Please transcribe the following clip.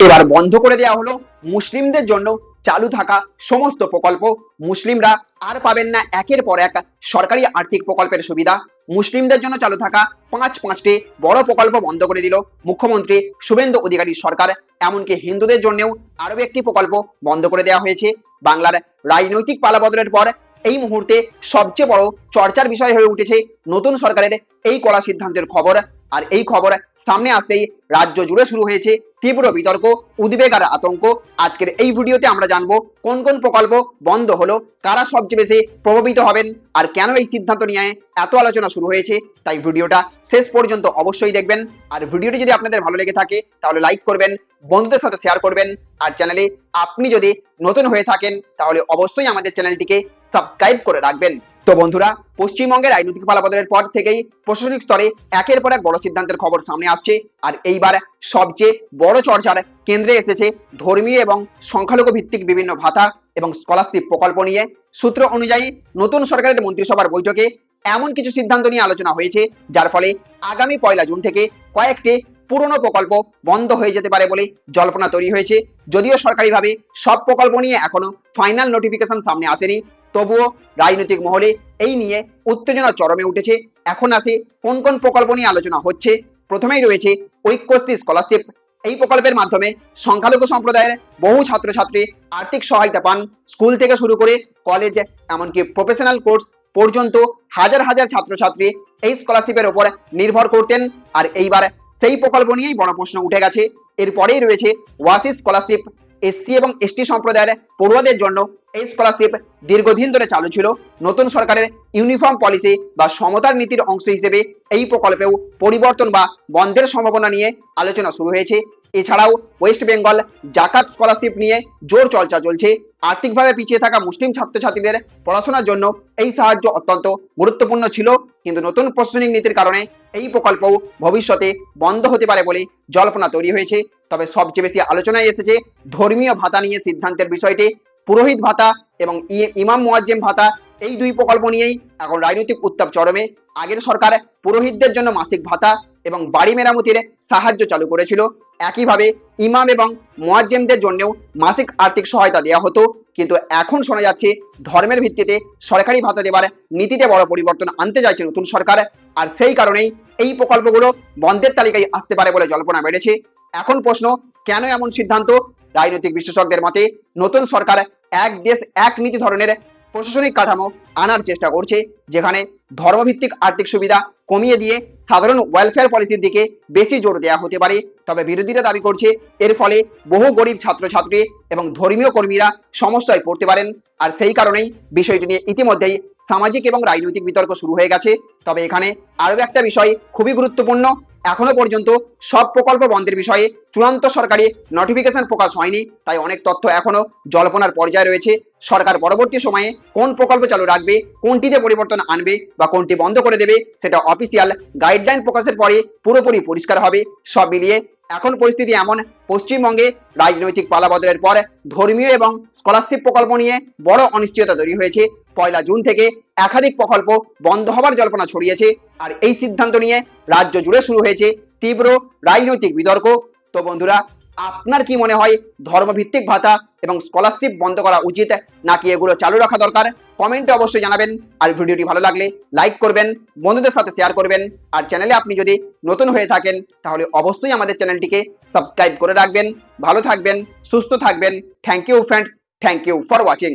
এবার বন্ধ করে দেওয়া হলো মুসলিমদের জন্য চালু থাকা সমস্ত প্রকল্প। মুসলিমরা আর পাবেন না একের পর এক সরকারি আর্থিক প্রকল্পের সুবিধা। মুসলিমদের জন্য চালু থাকা পাঁচটি বড় প্রকল্প বন্ধ করে দিল মুখ্যমন্ত্রী শুভেন্দু অধিকারী সরকার। এমনকি হিন্দুদের জন্যও আরো একটি প্রকল্প বন্ধ করে দেওয়া হয়েছে। বাংলার রাজনৈতিক পালাবদলের পর এই মুহূর্তে সবচেয়ে বড় চর্চার বিষয় হয়ে উঠেছে নতুন সরকারের এই কড়া সিদ্ধান্তের খবর। আর এই খবর সামনে আসতেই রাজ্য জুড়ে শুরু হয়েছে তীব্র বিতর্ক, উদ্বেগ আর আতঙ্ক। আজকের এই ভিডিওতে আমরা জানবো কোন কোন প্রকল্প বন্ধ হলো, কারা সবচেয়ে বেশি প্রভাবিত হবেন, আর কেন এই সিদ্ধান্ত নিয়ে এত আলোচনা শুরু হয়েছে। তাই ভিডিওটা শেষ পর্যন্ত অবশ্যই দেখবেন। আর ভিডিওটি যদি আপনাদের ভালো লেগে থাকে তাহলে লাইক করবেন, বন্ধুদের সাথে শেয়ার করবেন। আর চ্যানেলে আপনি যদি নতুন হয়ে থাকেন তাহলে অবশ্যই আমাদের চ্যানেলটিকে সাবস্ক্রাইব করে রাখবেন। তো বন্ধুরা, পশ্চিমবঙ্গের রাজনৈতিক পালাবদলের পর থেকেই প্রশাসনিক স্তরে একের পর এক বড় সিদ্ধান্তের খবর সামনে আসছে। আর এইবার সবচেয়ে বড় চর্চার কেন্দ্রে এসেছে ধর্মীয় এবং সংখ্যালঘু ভিত্তিক বিভিন্ন ভাতা এবং স্কলারশিপ প্রকল্প নিয়ে। সূত্র অনুযায়ী নতুন সরকারের মন্ত্রিসভার বৈঠকে এমন কিছু সিদ্ধান্ত নিয়ে আলোচনা হয়েছে যার ফলে আগামী 1 জুন থেকে কয়েকটি পুরনো প্রকল্প বন্ধ হয়ে যেতে পারে বলে জল্পনা তৈরি হয়েছে। যদিও সরকারিভাবে সব প্রকল্প নিয়ে এখনো ফাইনাল নোটিফিকেশন সামনে আসেনি, তবুও রাজনৈতিক মহলে এই নিয়ে উত্তেজনা চরমে উঠেছে। এখন আসে কোন কোন প্রকল্প নিয়ে আলোচনা হচ্ছে। প্রথমেই রয়েছে ঐক্যশ্রী স্কলারশিপ। এই প্রকল্পের মাধ্যমে সংখ্যালঘু সম্প্রদায়ের বহু ছাত্রছাত্রী আর্থিক সহায়তা পান। স্কুল থেকে শুরু করে কলেজ, এমনকি প্রফেশনাল কোর্স পর্যন্ত হাজার হাজার ছাত্রছাত্রী এই স্কলারশিপের উপর নির্ভর করতেন। আর এইবার সেই প্রকল্প নিয়েই বড় প্রশ্ন উঠে গেছে। এরপরেই রয়েছে ওয়াসি স্কলারশিপ। এসসি এবং এসটি সম্প্রদায়ের পড়ুয়াদের জন্য এই স্কলারশিপ দীর্ঘদিন ধরে চালু ছিল। নতুন সরকারের ইউনিফর্ম পলিসি বা সমতার নীতির অংশ হিসেবে এই প্রকল্পেও পরিবর্তন বা বন্ধের সম্ভাবনা নিয়ে আলোচনা শুরু হয়েছে। এছাড়াও ওয়েস্ট বেঙ্গল জাকাত স্কলারশিপ নিয়ে জোর চর্চা চলছে। আর্থিকভাবে পিছিয়ে থাকা মুসলিম ছাত্রছাত্রীদের পড়াশোনার জন্য এই সাহায্য অত্যন্ত গুরুত্বপূর্ণ ছিল, কিন্তু নতুন প্রশাসনিক নীতির কারণে এই প্রকল্পও ভবিষ্যতে বন্ধ হতে পারে বলে জল্পনা তৈরি হয়েছে। তবে সবচেয়ে বেশি আলোচনায় এসেছে ধর্মীয় ভাতা নিয়ে সিদ্ধান্তের বিষয়টি। পুরোহিত ভাতা এবং ইমাম মুয়াজ্জিম ভাতা, এই দুই প্রকল্প নিয়েই এখন রাজনৈতিক উত্তাপ চরমে। আগের সরকার পুরোহিতদের জন্য মাসিক ভাতা এবং বাড়ি মেরামতির সাহায্য চালু করেছিল। একইভাবে ইমাম এবং মুয়াজ্জিমদের জন্যও মাসিক আর্থিক সহায়তা দেওয়া হতো। কিন্তু এখন শোনা যাচ্ছে ধর্মের ভিত্তিতে সরকারি ভাতা দেওয়ার নীতিতে বড় পরিবর্তন আনতে চাইছে নতুন সরকার। আর সেই কারণেই এই প্রকল্পগুলো বন্ধের তালিকায় আসতে পারে বলে জল্পনা বেড়েছে। এখন প্রশ্ন, কেন এমন সিদ্ধান্ত? রাজনৈতিক বিশেষজ্ঞদের মতে নতুন সরকার এক দেশ এক নীতি ধরনের প্রশাসনিক কাঠামো আনার চেষ্টা করছে, যেখানে ধর্মভিত্তিক আর্থিক সুবিধা কমিয়ে দিয়ে সাধারণ ওয়েলফেয়ার পলিসির দিকে বেশি জোর দেওয়া হতে পারে। তবে বিরোধীরা দাবি করছে এর ফলে বহু গরিব ছাত্রছাত্রী এবং ধর্মীয় কর্মীরা সমস্যায় পড়তে পারেন। আর সেই কারণেই বিষয়টি নিয়ে ইতিমধ্যেই সামাজিক এবং রাজনৈতিক বিতর্ক শুরু হয়ে গেছে। তবে এখানে আরো একটা বিষয় খুবই গুরুত্বপূর্ণ। এখনো পর্যন্ত সব প্রকল্প বন্ধের বিষয়ে চূড়ান্ত সরকারি নোটিফিকেশন প্রকাশ হয়নি, তাই অনেক তথ্য এখনো জল্পনার পর্যায়ে রয়েছে। সরকার পরবর্তী সময়ে কোন প্রকল্প চালু রাখবে, কোনটিতে পরিবর্তন আনবে বা কোনটি বন্ধ করে দেবে, সেটা অফিসিয়াল গাইডলাইন প্রকাশের পরে পুরোপুরি পরিষ্কার হবে। সব মিলিয়ে এখন পরিস্থিতি এমন, পশ্চিমবঙ্গে রাজনৈতিক পালাবদলের পর ধর্মীয় এবং স্কলারশিপ প্রকল্প নিয়ে বড় অনিশ্চয়তা তৈরি হয়েছে। 1 জুন থেকে একাধিক প্রকল্প বন্ধ হবার জল্পনা ছড়িয়েছে। আর এই সিদ্ধান্ত নিয়ে রাজ্য জুড়ে শুরু হয়েছে তীব্র রাজনৈতিক বিতর্ক। তো বন্ধুরা, আপনার কি মনে হয়, ধর্মভিত্তিক ভাতা এবং স্কলারশিপ বন্ধ করা উচিত নাকি এগুলো চালু রাখা দরকার? কমেন্টে অবশ্যই জানাবেন। আর ভিডিওটি ভালো লাগলে লাইক করবেন, বন্ধুদের সাথে শেয়ার করবেন। আর চ্যানেলে আপনি যদি নতুন হয়ে থাকেন তাহলে অবশ্যই আমাদের চ্যানেলটিকে সাবস্ক্রাইব করে রাখবেন। ভালো থাকবেন, সুস্থ থাকবেন। Thank you friends, thank you for watching.